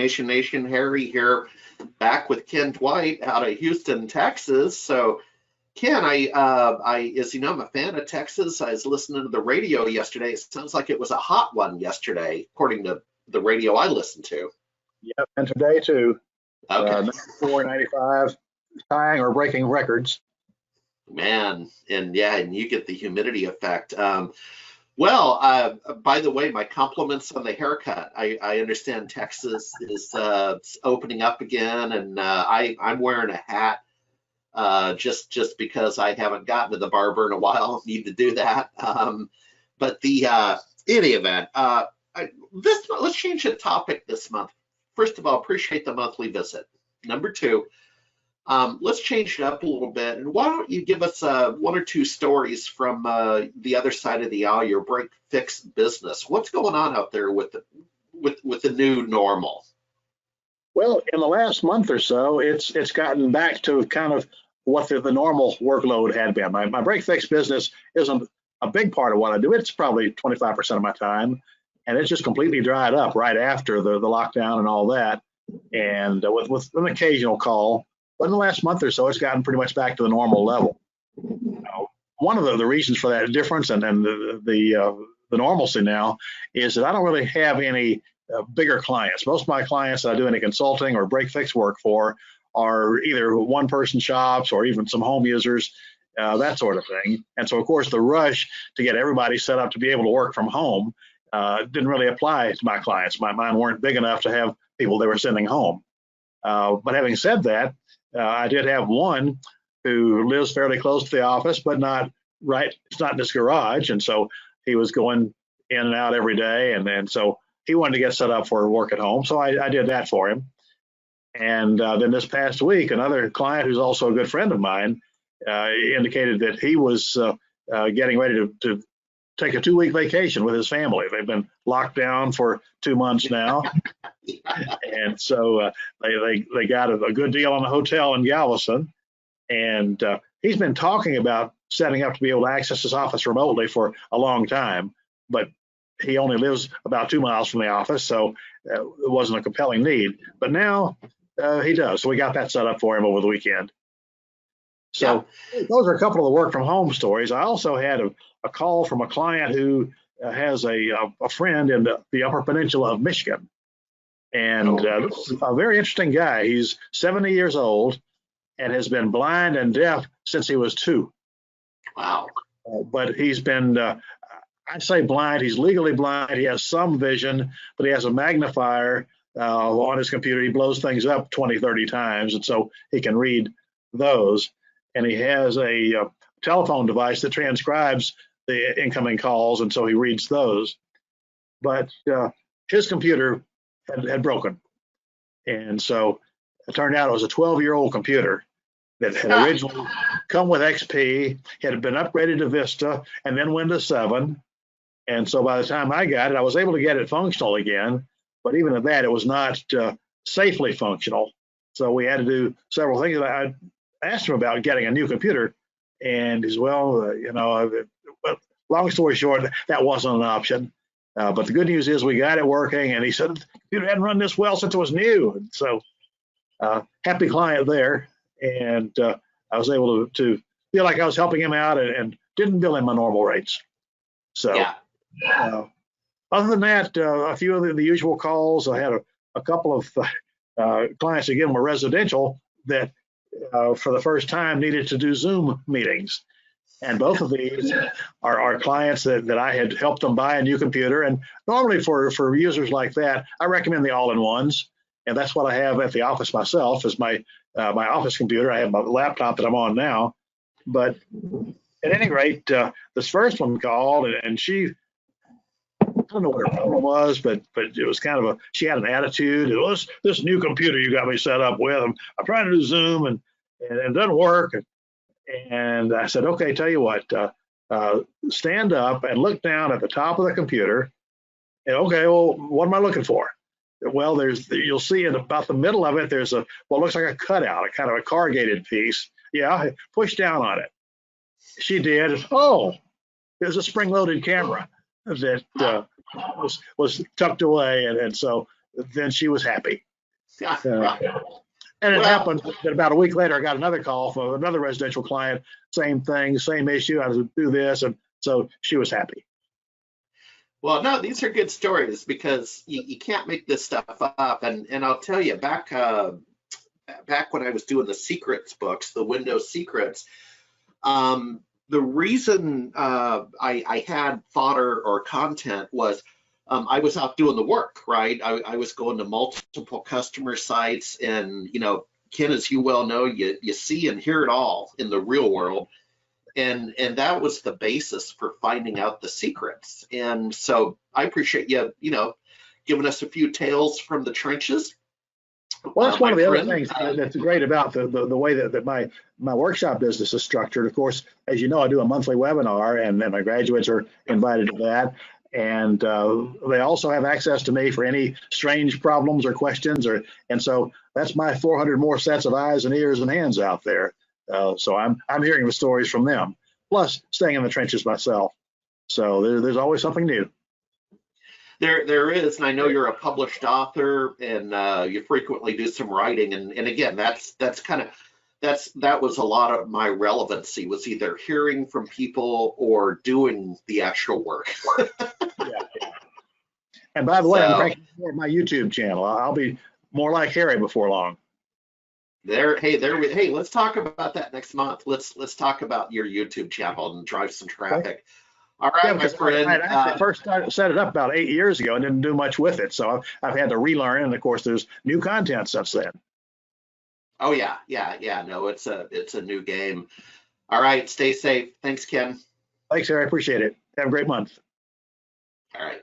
Information Nation. Harry here, back with Ken Dwight out of Houston, Texas. So, Ken, as you know, I'm a fan of Texas. I was listening to the radio yesterday. It sounds like it was a hot one yesterday, according to the radio I listened to. Yep, and today too. Okay. 94, 95, tying or breaking records. Man, and you get the humidity effect. Well, by the way, my compliments on the haircut. I understand Texas is opening up again, and I'm wearing a hat just because I haven't gotten to the barber in a while. Need to do that. But in any event, let's change the topic this month. First of all, appreciate the monthly visit. Number two, let's change it up a little bit. And why don't you give us one or two stories from the other side of the aisle, your break fix business? What's going on out there with the new normal? Well, in the last month or so, it's gotten back to kind of what the normal workload had been. My break fix business isn't a big part of what I do. It's probably 25% of my time, and it's just completely dried up right after the lockdown and all that, and with an occasional call. But in the last month or so, it's gotten pretty much back to the normal level. One of the reasons for that difference and the normalcy now is that I don't really have any bigger clients. Most of my clients that I do any consulting or break fix work for are either one-person shops or even some home users, that sort of thing. And so, of course, the rush to get everybody set up to be able to work from home didn't really apply to my clients. Mine weren't big enough to have people they were sending home. But having said that, I did have one who lives fairly close to the office, but it's not in his garage. And so he was going in and out every day. And so he wanted to get set up for work at home. So I did that for him. And then this past week, another client who's also a good friend of mine indicated that he was getting ready to take a 2-week vacation with his family. They've been locked down for 2 months now. And so they got a good deal on a hotel in Galveston. And he's been talking about setting up to be able to access his office remotely for a long time. But he only lives about 2 miles from the office, so it wasn't a compelling need. But now he does. So we got that set up for him over the weekend. So those are a couple of the work from home stories. I also had a call from a client who has a friend in the Upper Peninsula of Michigan. And this is a very interesting guy. He's 70 years old and has been blind and deaf since he was 2. Wow. But he's been, I'd say blind. He's legally blind. He has some vision, but he has a magnifier on his computer. He blows things up 20, 30 times, and so he can read those. And he has a telephone device that transcribes the incoming calls, and so he reads those. But his computer had broken. And so it turned out it was a 12-year-old computer that had originally come with XP, had been upgraded to Vista, and then Windows 7. And so by the time I got it, I was able to get it functional again. But even at that, it was not safely functional. So we had to do several things. I asked him about getting a new computer, and he's, well, long story short, that wasn't an option. But the good news is we got it working, and he said the computer hadn't run this well since it was new. And so happy client there. And I was able to feel like I was helping him out and didn't bill him my normal rates. So other than that, a few of the usual calls. I had a couple of clients, again, were residential that for the first time needed to do Zoom meetings. And both of these are clients that I had helped them buy a new computer. And normally for users like that, I recommend the all-in-ones. And that's what I have at the office myself is my office computer. I have my laptop that I'm on now. But at any rate, this first one called, and she, I don't know what her problem was, but it was kind of she had an attitude. It was this new computer you got me set up with. I'm trying to do Zoom and it doesn't work. And I said, okay, tell you what, stand up and look down at the top of the computer. And okay, well, what am I looking for? Well, you'll see in about the middle of it, there's what looks like a cutout, a kind of a corrugated piece. Yeah, push down on it. She did. Oh, there's a spring-loaded camera that was tucked away, and so then she was happy. Yeah, Uh, right. and it Well, happened that about a week later, I got another call from another residential client, same thing, same issue. I was do this, and so she was happy. well, no, these are good stories because you can't make this stuff up. And I'll tell you, back when I was doing the secrets books, the Windows secrets, the reason I had fodder or content was I was out doing the work, right? I was going to multiple customer sites, and Ken, as you well know, you see and hear it all in the real world, and that was the basis for finding out the secrets. And so I appreciate you giving us a few tales from the trenches, Well, that's one my of the other friend. things that's great about the way that my workshop business is structured. Of course, as you know, I do a monthly webinar, and then my graduates are invited to that. And they also have access to me for any strange problems or questions, and so that's my 400 more sets of eyes and ears and hands out there. So I'm hearing the stories from them, plus staying in the trenches myself. So there's always something new. There is, and I know you're a published author, and you frequently do some writing, and again, that was a lot of my relevancy, was either hearing from people or doing the actual work. Yeah. And by the way, I'm So cranking more of my YouTube channel. I'll be more like Harry before long. hey, let's talk about that next month. Let's talk about your YouTube channel and drive some Okay. traffic. All Yeah, right, my because I friend. actually first set it up about 8 years ago and didn't do much with it. So I've had to relearn, and of course, there's new content since then. Oh yeah. No, it's a new game. All right, stay safe. Thanks, Ken. Thanks, Harry. I appreciate it. Have a great month. All right.